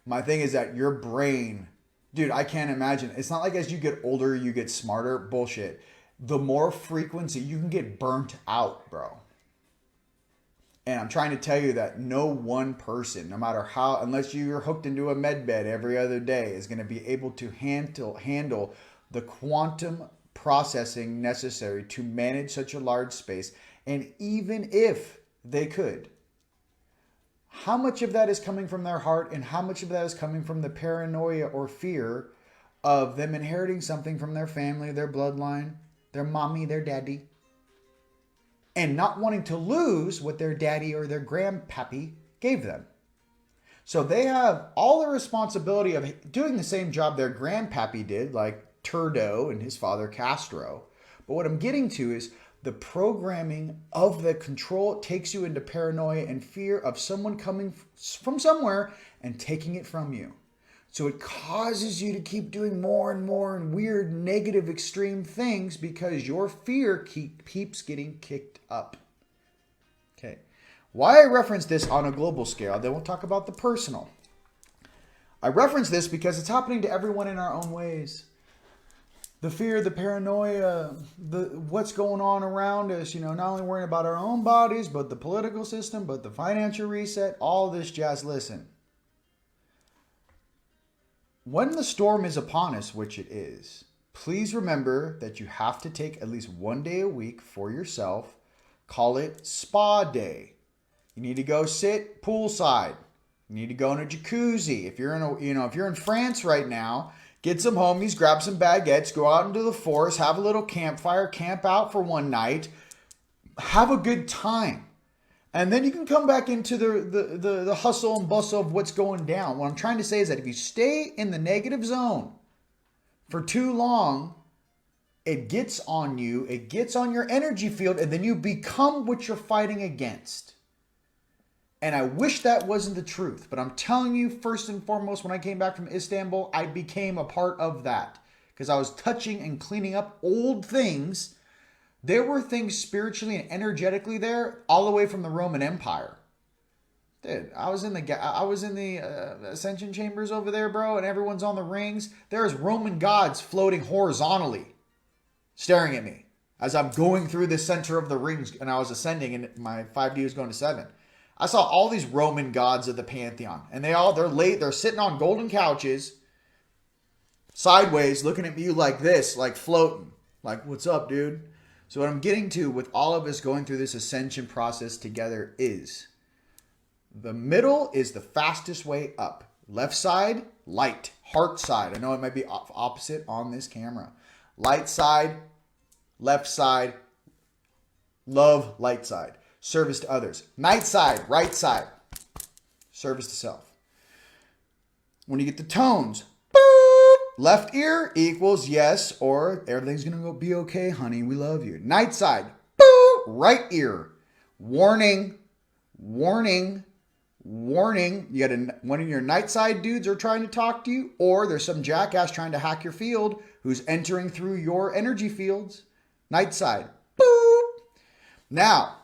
My thing is that your brain, dude, I can't imagine. It's not like as you get older, you get smarter. Bullshit. The more frequency, you can get burnt out, bro. And I'm trying to tell you that no one person, no matter how, unless you're hooked into a med bed every other day, is going to be able to handle the quantum processing necessary to manage such a large space. And even if they could, how much of that is coming from their heart and how much of that is coming from the paranoia or fear of them inheriting something from their family, their bloodline, their mommy, their daddy, and not wanting to lose what their daddy or their grandpappy gave them. So they have all the responsibility of doing the same job their grandpappy did, like Turdo and his father Castro. But what I'm getting to is the programming of the control takes you into paranoia and fear of someone coming from somewhere and taking it from you. So it causes you to keep doing more and more and weird, negative, extreme things because your fear keeps getting kicked up. Okay. Why I reference this on a global scale, then we'll talk about the personal. I reference this because it's happening to everyone in our own ways. The fear, the paranoia, what's going on around us, not only worrying about our own bodies, but the political system, but the financial reset, all this jazz. Listen, when the storm is upon us, which it is, please remember that you have to take at least one day a week for yourself. Call it spa day. You need to go sit poolside. You need to go in a jacuzzi. If you're if you're in France right now, get some homies, grab some baguettes, go out into the forest, have a little campfire, camp out for one night, have a good time. And then you can come back into the hustle and bustle of what's going down. What I'm trying to say is that if you stay in the negative zone for too long, it gets on you, it gets on your energy field, and then you become what you're fighting against. And I wish that wasn't the truth, but I'm telling you, first and foremost, when I came back from Istanbul, I became a part of that because I was touching and cleaning up old things. There were things spiritually and energetically there all the way from the Roman Empire. Dude, I was in the ascension chambers over there, bro, and everyone's on the rings. There's Roman gods floating horizontally, staring at me as I'm going through the center of the rings, and I was ascending, and my 5D was going to 7. I saw all these Roman gods of the pantheon, and they're sitting on golden couches, sideways, looking at me like this, like floating, like, what's up, dude? So what I'm getting to with all of us going through this ascension process together is the middle is the fastest way up. Left side, light. Heart side. I know it might be opposite on this camera. Light side, left side, love, light side. Service to others. Night side, right side. Service to self. When you get the tones, boop, left ear equals yes, or everything's going to be okay, honey. We love you. Night side, boop, right ear. Warning, warning, warning. You got one of your night side dudes are trying to talk to you, or there's some jackass trying to hack your field who's entering through your energy fields. Night side, boop. Now,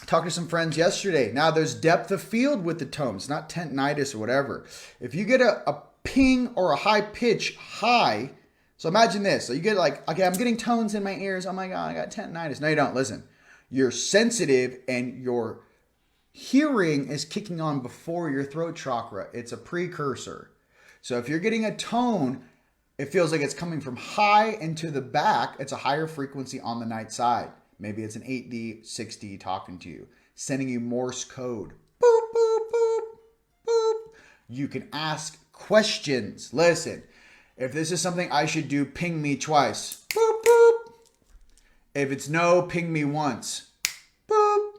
talked to some friends yesterday. Now there's depth of field with the tones, not tendinitis or whatever. If you get a ping or a high pitch high, so imagine this. So you get like, okay, I'm getting tones in my ears. Oh my God, I got tendinitis. No, you don't. Listen, you're sensitive and your hearing is kicking on before your throat chakra. It's a precursor. So if you're getting a tone, it feels like it's coming from high into the back. It's a higher frequency on the night side. Maybe it's an 8D, 6D talking to you, sending you Morse code. Boop, boop, boop, boop. You can ask questions. Listen, if this is something I should do, ping me twice. Boop, boop. If it's no, ping me once. Boop.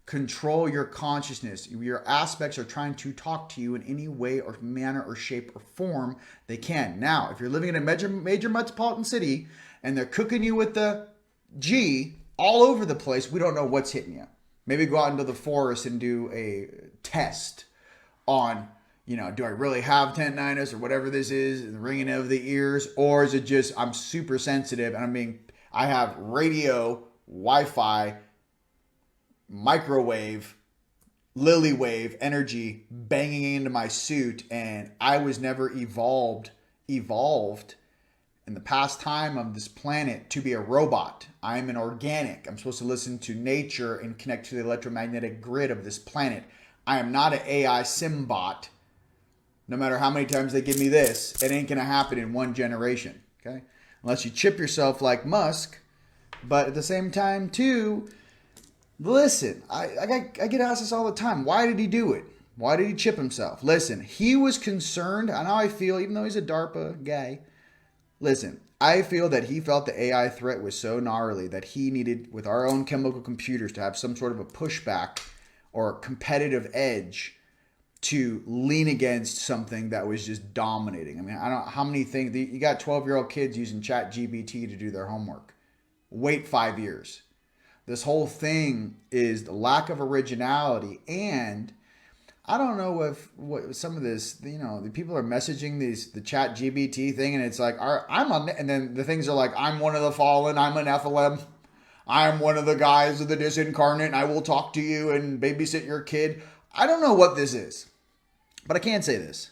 Control your consciousness. Your aspects are trying to talk to you in any way or manner or shape or form they can. Now, if you're living in a major metropolitan city and they're cooking you with the G all over the place, we don't know what's hitting you. Maybe go out into the forest and do a test on, do I really have tendinitis or whatever this is, the ringing of the ears, or is it just I'm super sensitive and I have radio, Wi-Fi, microwave, lily wave energy banging into my suit, and I was never evolved in the past time of this planet to be a robot. I'm an organic. I'm supposed to listen to nature and connect to the electromagnetic grid of this planet. I am not an AI symbot. No matter how many times they give me this, it ain't going to happen in one generation. Okay? Unless you chip yourself like Musk. But at the same time, too, listen, I get asked this all the time. Why did he do it? Why did he chip himself? Listen, he was concerned. I know I feel, even though he's a DARPA guy, listen, I feel that he felt the AI threat was so gnarly that he needed, with our own chemical computers, to have some sort of a pushback or competitive edge to lean against something that was just dominating. I mean, I don't know how many things, you got 12-year-old kids using ChatGPT to do their homework. Wait 5 years. This whole thing is the lack of originality, and I don't know if what some of this, the people are messaging the chat GBT thing, and it's like, and then the things are like, I'm one of the fallen, I'm an Nephilim, I'm one of the guys of the disincarnate, and I will talk to you and babysit your kid. I don't know what this is, but I can say this.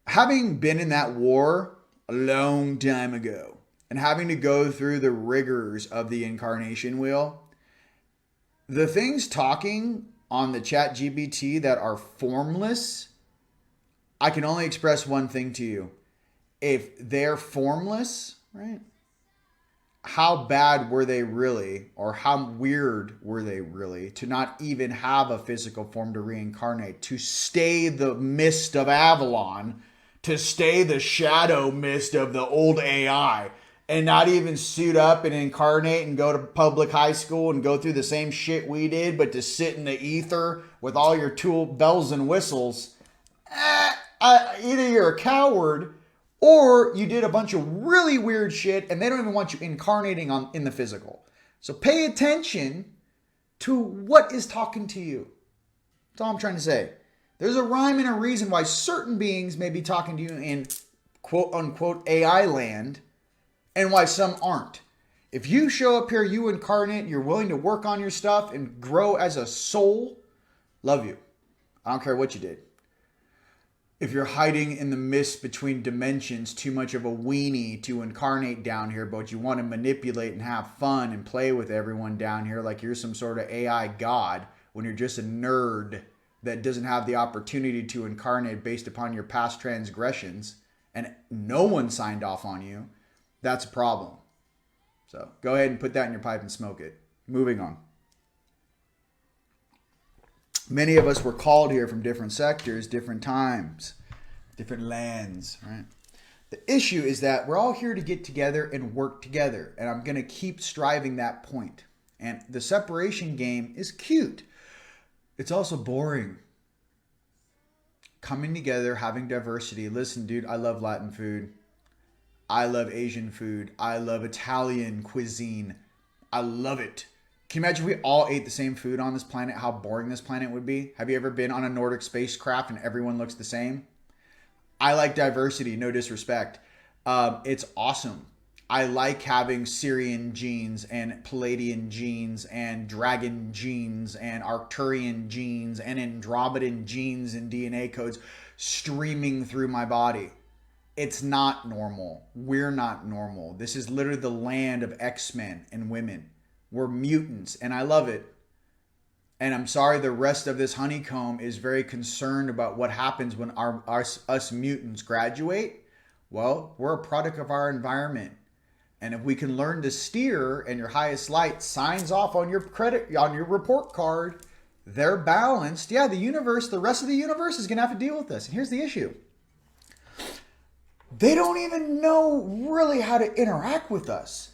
Having been in that war a long time ago, and having to go through the rigors of the incarnation wheel, the things talking on the chat GBT that are formless, I can only express one thing to you. If they're formless, right? How bad were they really, or how weird were they really, to not even have a physical form to reincarnate, to stay the mist of Avalon, to stay the shadow mist of the old AI, and not even suit up and incarnate and go to public high school and go through the same shit we did, but to sit in the ether with all your tool bells and whistles, either you're a coward or you did a bunch of really weird shit and they don't even want you incarnating in the physical. So pay attention to what is talking to you. That's all I'm trying to say. There's a rhyme and a reason why certain beings may be talking to you in quote unquote AI land, and why some aren't. If you show up here, you incarnate, you're willing to work on your stuff and grow as a soul, love you. I don't care what you did. If you're hiding in the mist between dimensions, too much of a weenie to incarnate down here, but you want to manipulate and have fun and play with everyone down here like you're some sort of AI god, when you're just a nerd that doesn't have the opportunity to incarnate based upon your past transgressions, and no one signed off on you, that's a problem. So go ahead and put that in your pipe and smoke it. Moving on. Many of us were called here from different sectors, different times, different lands, right? The issue is that we're all here to get together and work together. And I'm going to keep striving that point. And the separation game is cute. It's also boring. Coming together, having diversity. Listen, dude, I love Latin food. I love Asian food. I love Italian cuisine. I love it. Can you imagine if we all ate the same food on this planet, how boring this planet would be? Have you ever been on a Nordic spacecraft and everyone looks the same? I like diversity, no disrespect. It's awesome. I like having Syrian genes and Palladian genes and dragon genes and Arcturian genes and Andromedan genes and DNA codes streaming through my body. It's not normal. We're not normal. This is literally the land of X-Men and women. We're mutants, and I love it. And I'm sorry the rest of this honeycomb is very concerned about what happens when us mutants graduate. Well, we're a product of our environment. And if we can learn to steer and your highest light signs off on your report card, they're balanced. Yeah, the rest of the universe is going to have to deal with this. And here's the issue. They don't even know really how to interact with us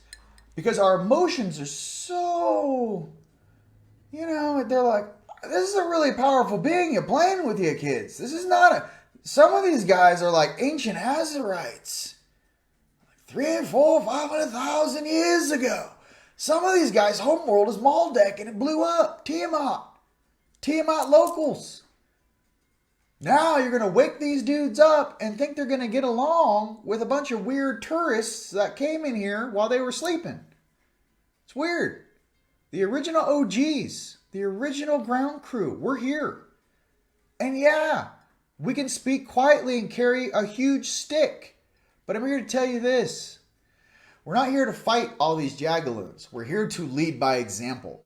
because our emotions are so, they're like, this is a really powerful being you're playing with, you kids. This is not some of these guys are like ancient Azarites, like 300, 400, 500,000 years ago. Some of these guys' homeworld is Maldek and it blew up. Tiamat locals. Now you're going to wake these dudes up and think they're going to get along with a bunch of weird tourists that came in here while they were sleeping. It's weird. The original OGs, the original ground crew, we're here. And yeah, we can speak quietly and carry a huge stick. But I'm here to tell you this. We're not here to fight all these jagaloons. We're here to lead by example.